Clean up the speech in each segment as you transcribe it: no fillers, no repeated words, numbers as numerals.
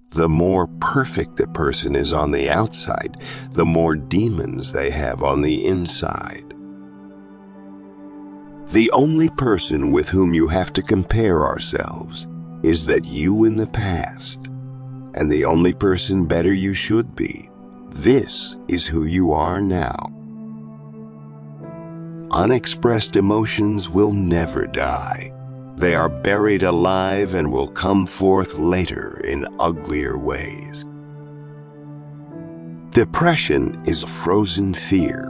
The more perfect a person is on the outside, the more demons they have on the inside. The only person with whom you have to compare ourselves is that you in the past, and the only person better you should be. This is who you are now. Unexpressed emotions will never die. They are buried alive and will come forth later in uglier ways. Depression is a frozen fear.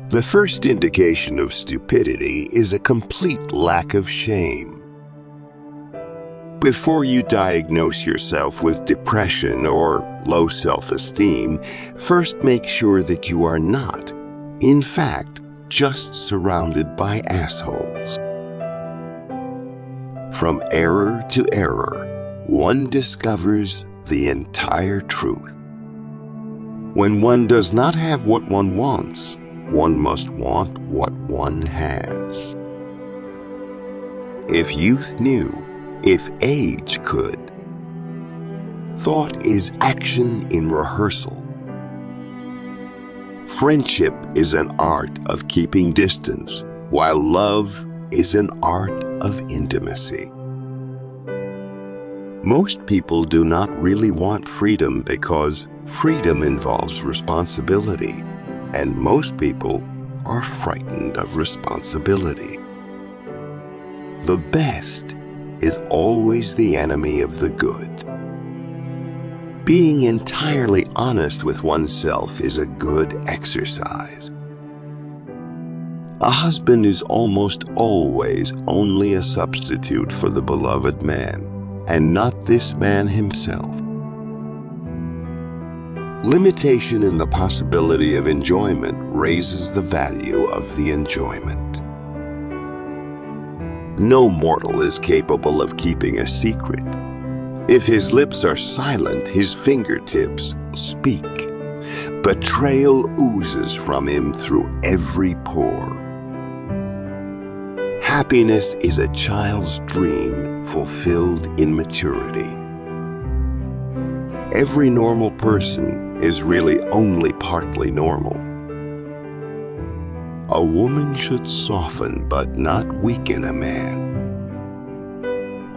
The first indication of stupidity is a complete lack of shame. Before you diagnose yourself with depression or low self-esteem, first make sure that you are not, in fact, just surrounded by assholes. From error to error, one discovers the entire truth. When one does not have what one wants, one must want what one has. If youth knew, if age could. Thought is action in rehearsal. Friendship is an art of keeping distance, while love is an art of intimacy. Most people do not really want freedom because freedom involves responsibility, and most people are frightened of responsibility. The best is always the enemy of the good. Being entirely honest with oneself is a good exercise. A husband is almost always only a substitute for the beloved man, and not this man himself. Limitation in the possibility of enjoyment raises the value of the enjoyment. No mortal is capable of keeping a secret. If his lips are silent, his fingertips speak. Betrayal oozes from him through every pore. Happiness is a child's dream fulfilled in maturity. Every normal person is really only partly normal. A woman should soften but not weaken a man.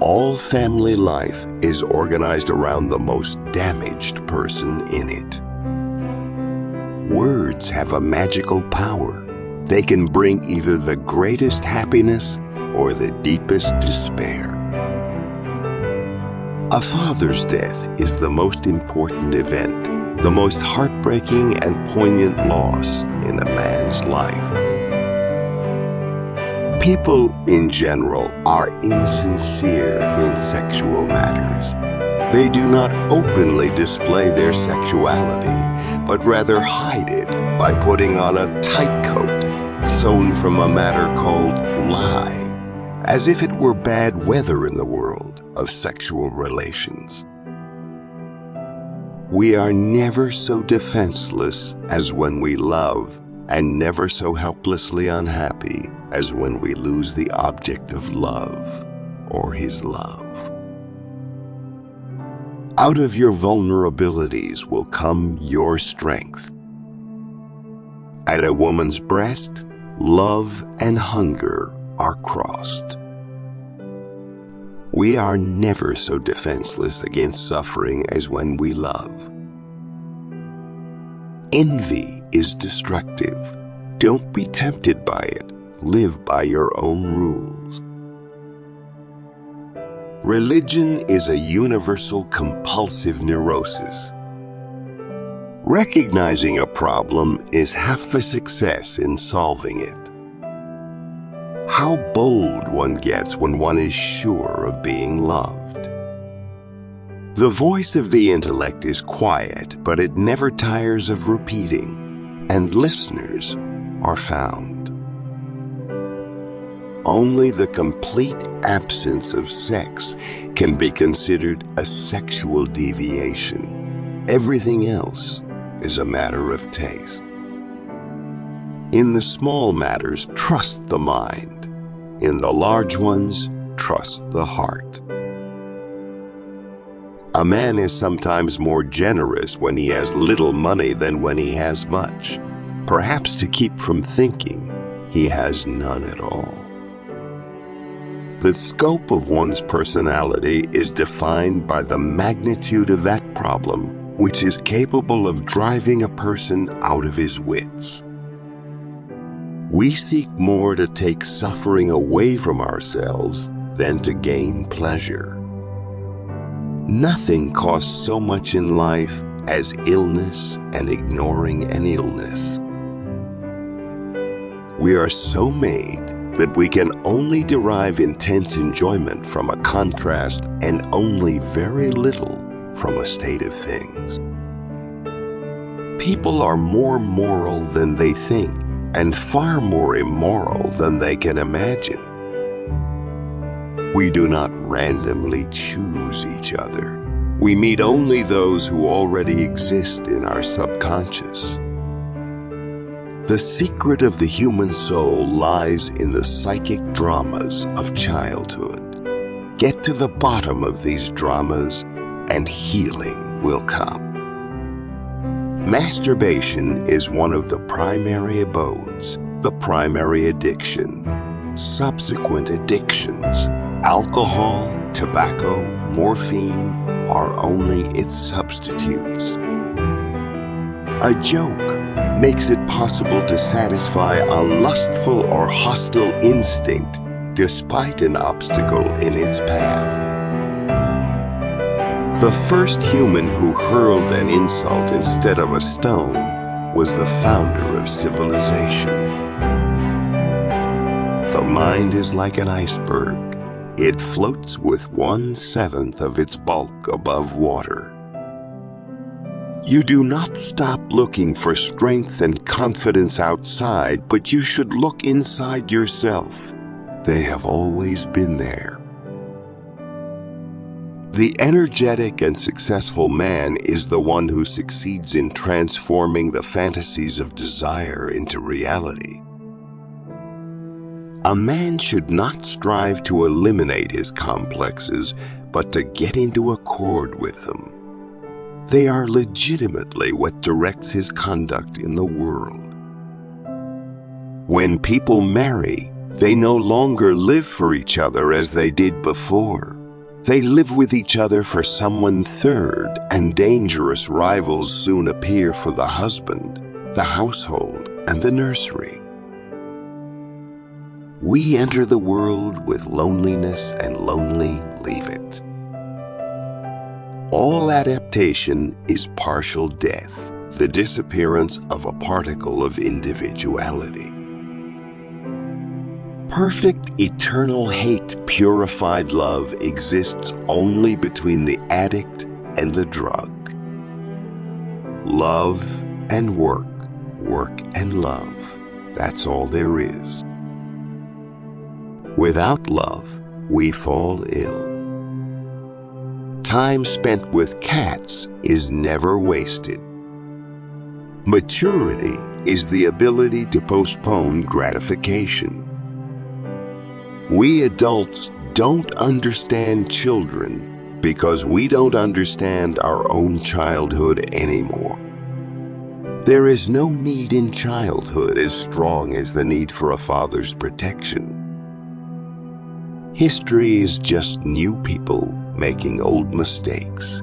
All family life is organized around the most damaged person in it. Words have a magical power. They can bring either the greatest happiness or the deepest despair. A father's death is the most important event, the most heartbreaking and poignant loss in a man's life. People in general are insincere in sexual matters. They do not openly display their sexuality, but rather hide it by putting on a tight coat sewn from a matter called lie, as if it were bad weather in the world of sexual relations. We are never so defenseless as when we love, and never so helplessly unhappy as when we lose the object of love or his love. Out of your vulnerabilities will come your strength. At a woman's breast, love and hunger are crossed. We are never so defenseless against suffering as when we love. Envy is destructive. Don't be tempted by it. Live by your own rules. Religion is a universal compulsive neurosis. Recognizing a problem is half the success in solving it. How bold one gets when one is sure of being loved. The voice of the intellect is quiet, but it never tires of repeating, and listeners are found. Only the complete absence of sex can be considered a sexual deviation. Everything else is a matter of taste. In the small matters, trust the mind. In the large ones, trust the heart. A man is sometimes more generous when he has little money than when he has much, perhaps to keep from thinking he has none at all. The scope of one's personality is defined by the magnitude of that problem, which is capable of driving a person out of his wits. We seek more to take suffering away from ourselves than to gain pleasure. Nothing costs so much in life as illness and ignoring an illness. We are so made that we can only derive intense enjoyment from a contrast and only very little from a state of things. People are more moral than they think and far more immoral than they can imagine. We do not randomly choose each other. We meet only those who already exist in our subconscious. The secret of the human soul lies in the psychic dramas of childhood. Get to the bottom of these dramas and healing will come. Masturbation is one of the primary abodes, the primary addiction. Subsequent addictions, alcohol, tobacco, morphine, are only its substitutes. A joke makes it possible to satisfy a lustful or hostile instinct despite an obstacle in its path. The first human who hurled an insult instead of a stone was the founder of civilization. The mind is like an iceberg. It floats with 1/7 of its bulk above water. You do not stop looking for strength and confidence outside, but you should look inside yourself. They have always been there. The energetic and successful man is the one who succeeds in transforming the fantasies of desire into reality. A man should not strive to eliminate his complexes, but to get into accord with them. They are legitimately what directs his conduct in the world. When people marry, they no longer live for each other as they did before. They live with each other for someone third, and dangerous rivals soon appear for the husband, the household, and the nursery. We enter the world with loneliness and lonely leave it. All adaptation is partial death, the disappearance of a particle of individuality. Perfect eternal hate, purified love exists only between the addict and the drug. Love and work, work and love, that's all there is. Without love, we fall ill. Time spent with cats is never wasted. Maturity is the ability to postpone gratification. We adults don't understand children because we don't understand our own childhood anymore. There is no need in childhood as strong as the need for a father's protection. History is just new people making old mistakes.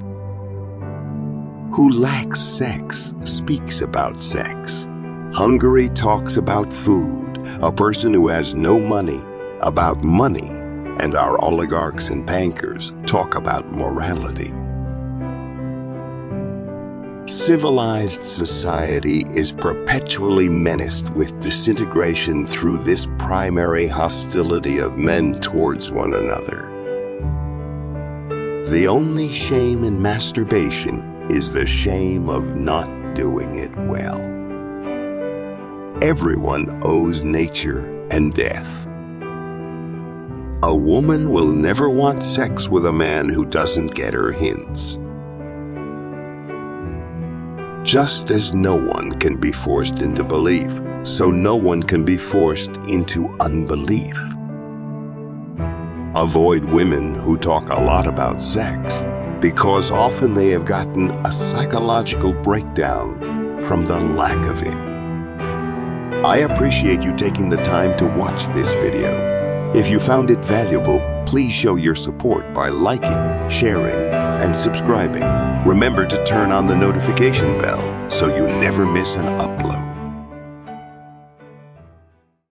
Who lacks sex speaks about sex. Hungary talks about food. A person who has no money about money, and our oligarchs and bankers talk about morality. Civilized society is perpetually menaced with disintegration through this primary hostility of men towards one another. The only shame in masturbation is the shame of not doing it well. Everyone owes nature and death. A woman will never want sex with a man who doesn't get her hints. Just as no one can be forced into belief, so no one can be forced into unbelief. Avoid women who talk a lot about sex, because often they have gotten a psychological breakdown from the lack of it. I appreciate you taking the time to watch this video. If you found it valuable, please show your support by liking, sharing, and subscribing. Remember to turn on the notification bell so you never miss an upload.